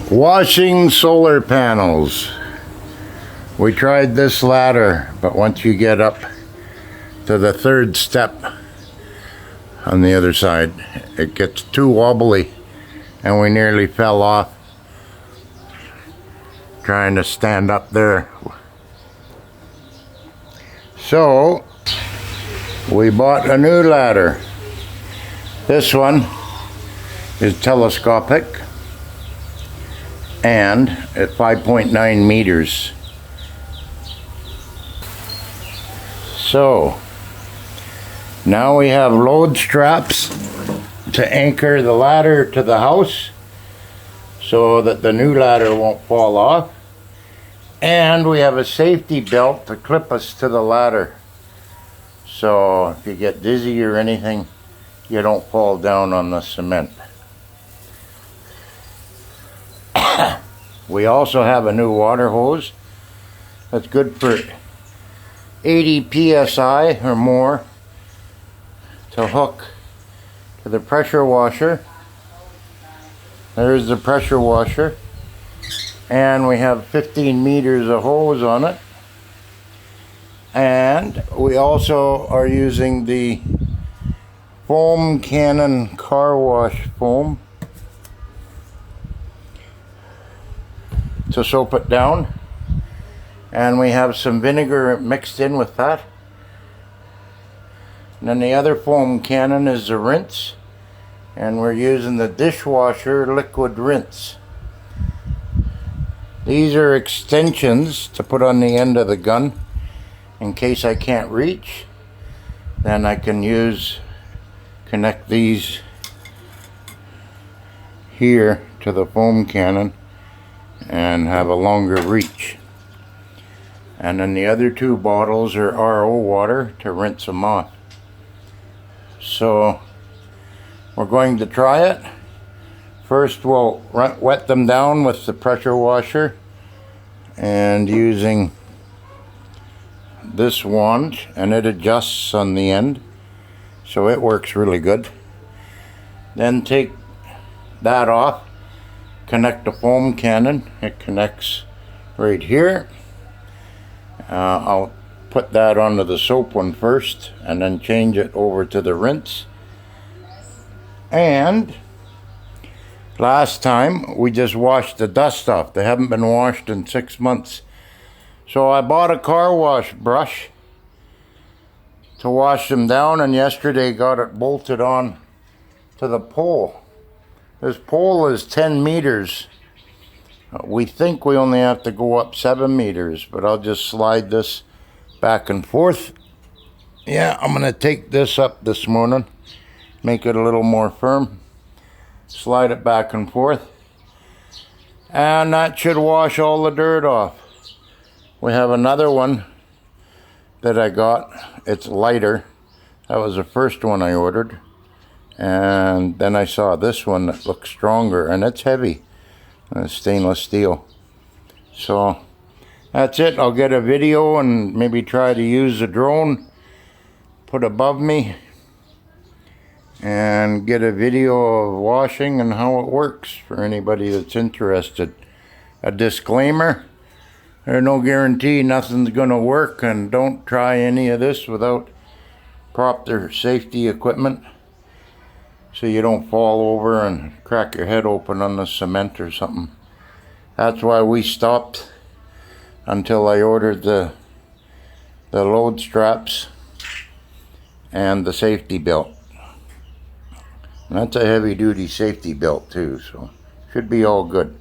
Washing solar panels. We tried this ladder, but once you get up to the third step on the other side, it gets too wobbly and we nearly fell off trying to stand up there. So we bought a new ladder. This one is telescopic and at 5.9 meters. So now we have load straps to anchor the ladder to the house so that the new ladder won't fall off, and we have a safety belt to clip us to the ladder so if you get dizzy or anything you don't fall down on the cement. We also have a new water hose that's good for 80 psi or more to hook to the pressure washer. There's the pressure washer, and we have 15 meters of hose on it, and we also are using the foam cannon car wash foam to soap it down, and we have some vinegar mixed in with that. And then the other foam cannon is the rinse, and we're using the dishwasher liquid rinse. These are extensions to put on the end of the gun in case I can't reach. Then I can connect these here to the foam cannon and have a longer reach. And then the other two bottles are RO water to rinse them off. So we're going to try it. First we'll wet them down with the pressure washer and using this wand, and it adjusts on the end so it works really good. Then take that off, connect the foam cannon. It connects right here. I'll put that onto the soap one first and then change it over to the rinse. And last time we just washed the dust off. They haven't been washed in 6 months. So I bought a car wash brush to wash them down, and yesterday got it bolted on to the pole. This pole is 10 meters. We think we only have to go up 7 meters, but I'll just slide this back and forth. Yeah, I'm gonna take this up this morning, make it a little more firm, slide it back and forth, and that should wash all the dirt off. We have another one that I got. It's lighter. That was the first one I ordered, and then I saw this one that looks stronger, and it's heavy. Stainless steel. So that's it. I'll get a video and maybe try to use the drone, put above me, and get a video of washing and how it works for anybody that's interested. A disclaimer: there's no guarantee nothing's gonna work, and don't try any of this without proper safety equipment so you don't fall over and crack your head open on the cement or something. That's why we stopped until I ordered the load straps and the safety belt. And that's a heavy duty safety belt too, so should be all good.